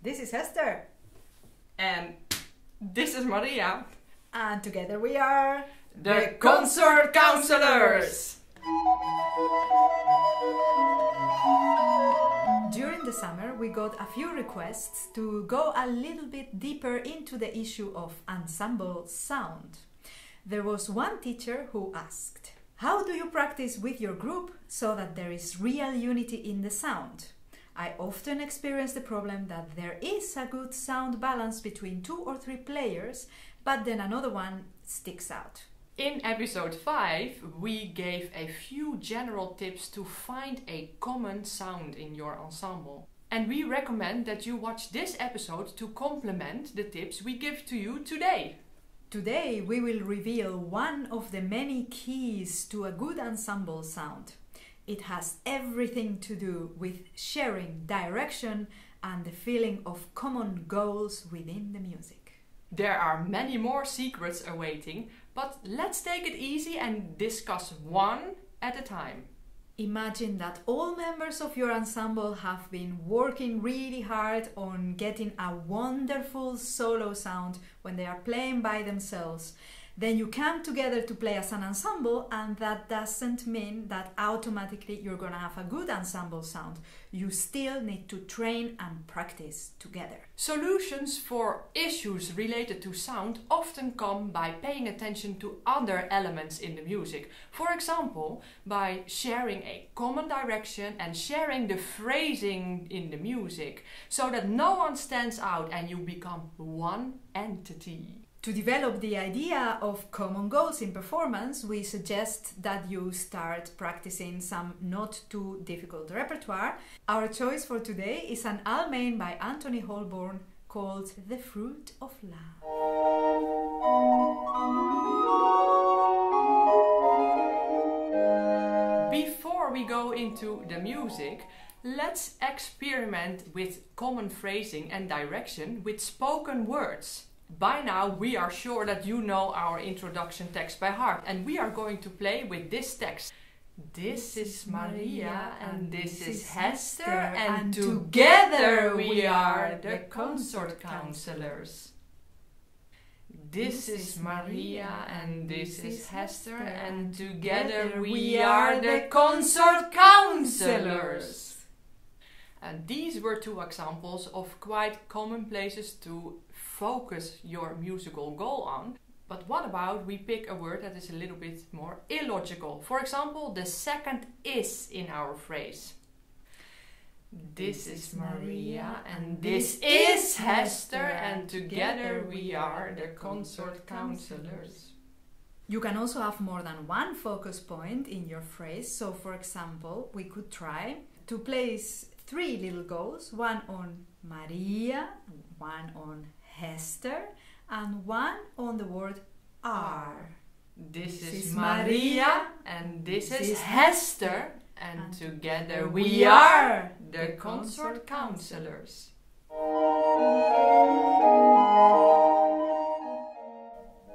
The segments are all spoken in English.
This is Hester. And this is Maria. And together we are the Consort Counsellors! During the summer we got a few requests to go a little bit deeper into the issue of ensemble sound. There was one teacher who asked, how do you practice with your group so that there is real unity in the sound? I often experience the problem that there is a good sound balance between 2 or 3 players, but then another one sticks out. In episode 5, we gave a few general tips to find a common sound in your ensemble. And we recommend that you watch this episode to complement the tips we give to you today. Today we will reveal one of the many keys to a good ensemble sound. It has everything to do with sharing direction and the feeling of common goals within the music. There are many more secrets awaiting, but let's take it easy and discuss one at a time. Imagine that all members of your ensemble have been working really hard on getting a wonderful solo sound when they are playing by themselves. Then you come together to play as an ensemble, and that doesn't mean that automatically you're gonna have a good ensemble sound. You still need to train and practice together. Solutions for issues related to sound often come by paying attention to other elements in the music. For example, by sharing a common direction and sharing the phrasing in the music, so that no one stands out and you become one entity. To develop the idea of common goals in performance, we suggest that you start practicing some not too difficult repertoire. Our choice for today is an Almain by Anthony Holborne called The Fruit of Love. Before we go into the music, let's experiment with common phrasing and direction with spoken words. By now we are sure that you know our introduction text by heart, and we are going to play with this text. This is Maria and this is Hester, and together we are the Consort Counsellors. This is Maria and this is Hester, and together we are the Consort Counsellors. And these were 2 examples of quite common places to focus your musical goal on. But what about we pick a word that is a little bit more illogical? For example, the second is in our phrase. This is Maria and this is Hester, and together we are the Consort Counsellors. You can also have more than one focus point in your phrase. So for example, we could try to place 3 little goals, one on Maria, one on Hester, and one on the word are. This is Maria and this is Hester, and together we are the Consort Counsellors.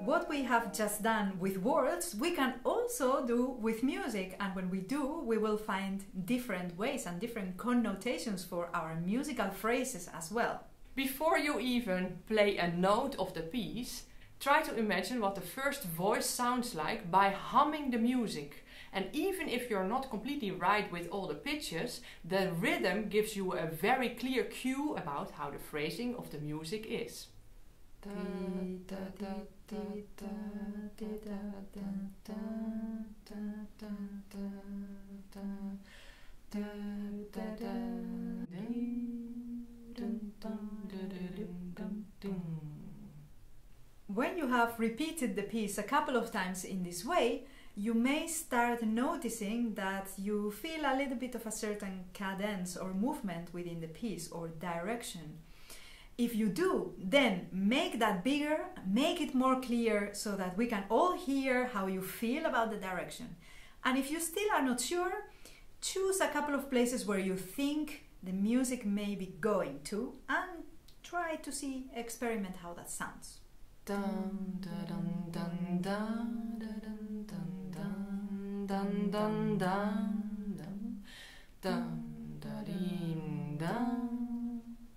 What we have just done with words, we can also do with music, and when we do, we will find different ways and different connotations for our musical phrases as well. Before you even play a note of the piece, try to imagine what the first voice sounds like by humming the music. And even if you're not completely right with all the pitches, the rhythm gives you a very clear cue about how the phrasing of the music is. When you have repeated the piece a couple of times in this way, you may start noticing that you feel a little bit of a certain cadence or movement within the piece or direction. If you do, then make that bigger, make it more clear so that we can all hear how you feel about the direction. And if you still are not sure, choose a couple of places where you think the music may be going to and try to experiment how that sounds. Dun dun dun dun dun dun dun dun dun dun dun dun dun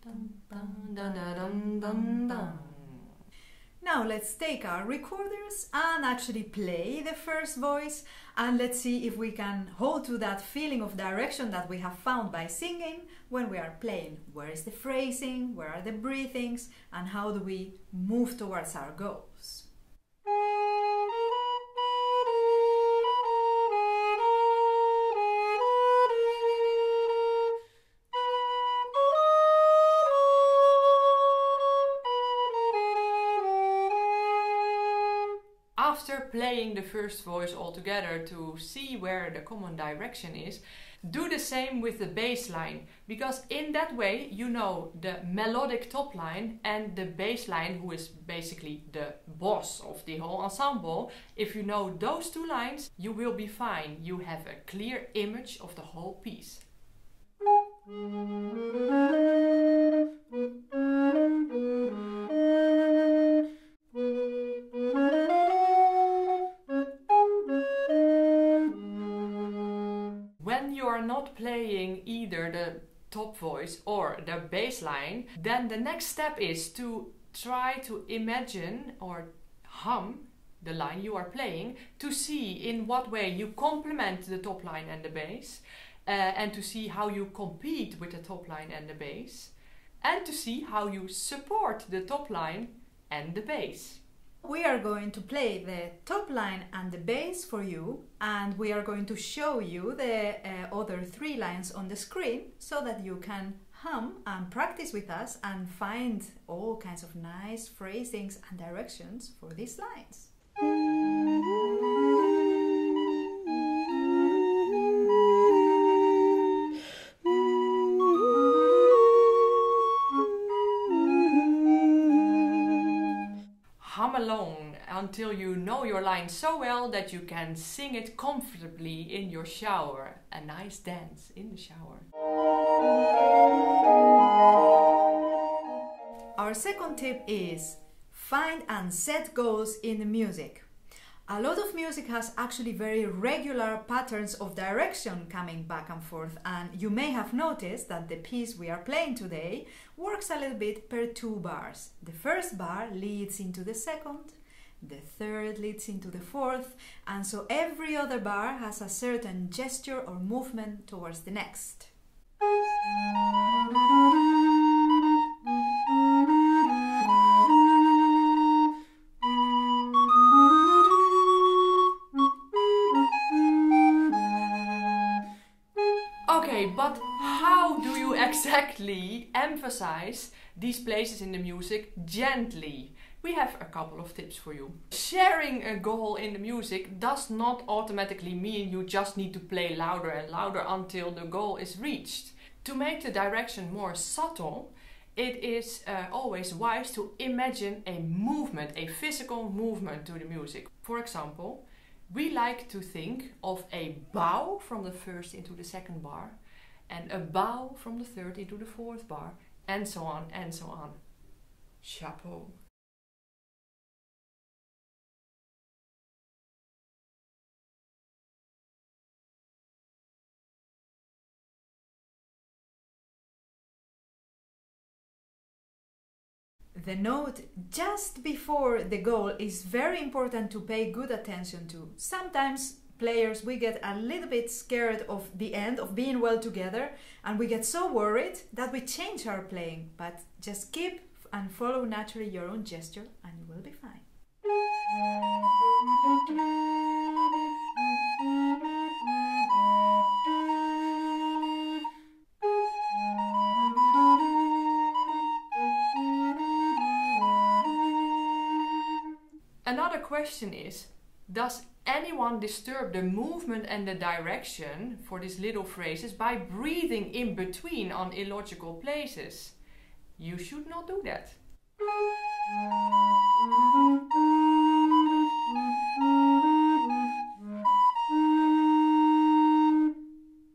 dun dun dun, dun, dun, dun, dun. Now let's take our recorders and actually play the first voice, and let's see if we can hold to that feeling of direction that we have found by singing when we are playing. Where is the phrasing, where are the breathings, and how do we move towards our goals? After playing the first voice all together to see where the common direction is, do the same with the bass line, because in that way you know the melodic top line and the bass line, who is basically the boss of the whole ensemble. If you know those two lines, you will be fine. You have a clear image of the whole piece. When you are not playing either the top voice or the bass line, then the next step is to try to imagine or hum the line you are playing, to see in what way you complement the top line and the bass, and to see how you compete with the top line and the bass, and to see how you support the top line and the bass. We are going to play the top line and the bass for you, and we are going to show you the other three lines on the screen so that you can hum and practice with us and find all kinds of nice phrasings and directions for these lines. Hum along until you know your line so well that you can sing it comfortably in your shower. A nice dance in the shower. Our second tip is find and set goals in the music. A lot of music has actually very regular patterns of direction coming back and forth, and you may have noticed that the piece we are playing today works a little bit per two bars. The first bar leads into the second, the third leads into the fourth, and so every other bar has a certain gesture or movement towards the next. Okay, but how do you exactly emphasize these places in the music gently? We have a couple of tips for you. Sharing a goal in the music does not automatically mean you just need to play louder and louder until the goal is reached. To make the direction more subtle, it is always wise to imagine a movement, a physical movement to the music. For example, we like to think of a bow from the first into the second bar, and a bow from the third into the fourth bar, and so on and so on. Chapeau. The note just before the goal is very important to pay good attention to. Sometimes players, we get a little bit scared of the end, of being well together, and we get so worried that we change our playing. But just keep and follow naturally your own gesture and you will be fine. Another question is, does anyone disturb the movement and the direction for these little phrases by breathing in between on illogical places? You should not do that.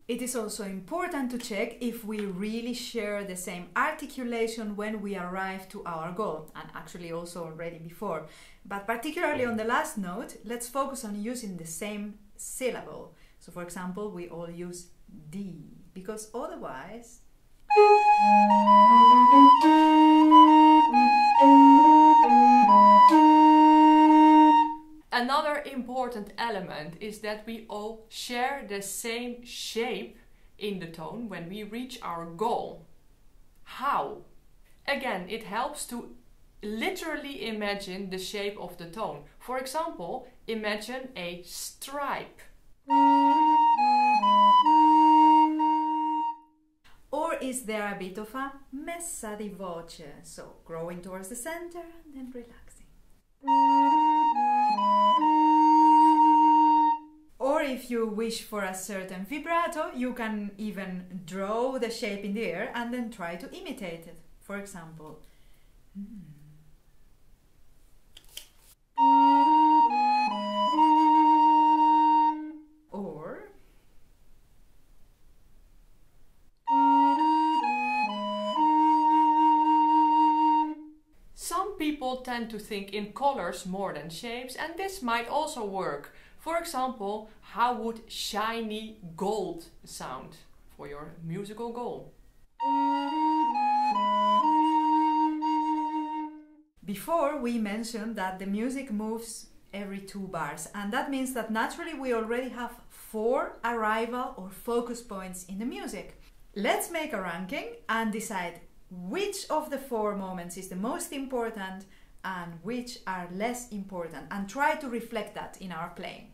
It is also important to check if we really share the same articulation when we arrive to our goal, and actually also already before. But particularly on the last note, let's focus on using the same syllable. So for example, we all use D, because otherwise comment is that we all share the same shape in the tone when we reach our goal. How? Again, it helps to literally imagine the shape of the tone. For example, imagine a stripe. Or is there a bit of a messa di voce, so growing towards the center and then relaxing. Or if you wish for a certain vibrato, you can even draw the shape in the air and then try to imitate it. For example, or some people tend to think in colors more than shapes, and this might also work. For example, how would shiny gold sound for your musical goal? Before we mentioned that the music moves every 2 bars, and that means that naturally we already have 4 arrival or focus points in the music. Let's make a ranking and decide which of the 4 moments is the most important and which are less important, and try to reflect that in our playing.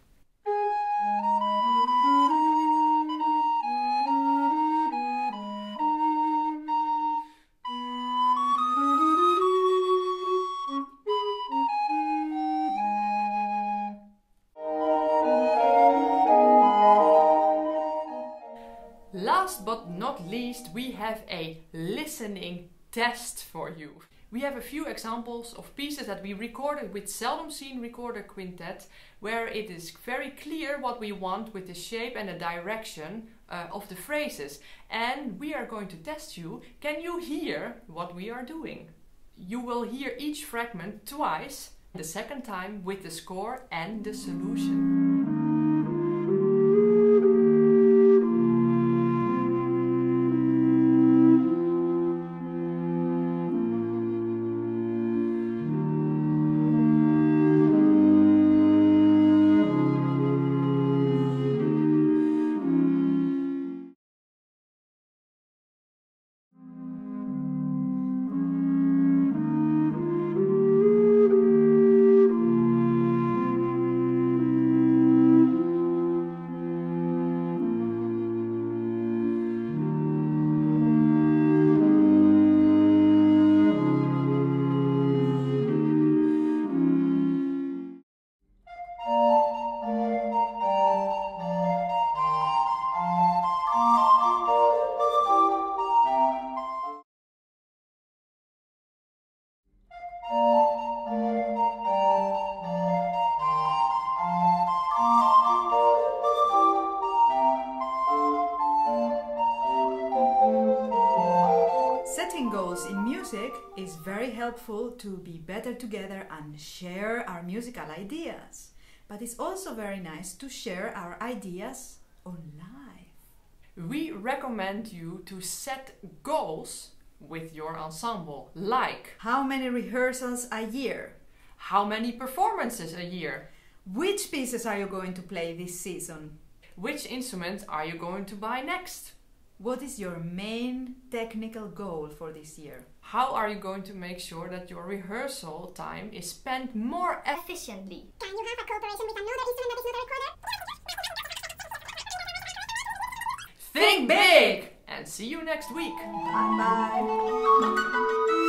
Last but not least, we have a listening test for you. We have a few examples of pieces that we recorded with Seldom Seen Recorder Quintet, where it is very clear what we want with the shape and the direction of the phrases. And we are going to test you. Can you hear what we are doing? You will hear each fragment twice, the second time with the score and the solution. Setting goals in music is very helpful to be better together and share our musical ideas. But it's also very nice to share our ideas on live. We recommend you to set goals with your ensemble, like How many rehearsals a year? how many performances a year? Which pieces are you going to play this season? Which instrument are you going to buy next? What is your main technical goal for this year? How are you going to make sure that your rehearsal time is spent more efficiently? Can you have a cooperation with another instrument that is not a recorder? Think big! And see you next week! Bye bye!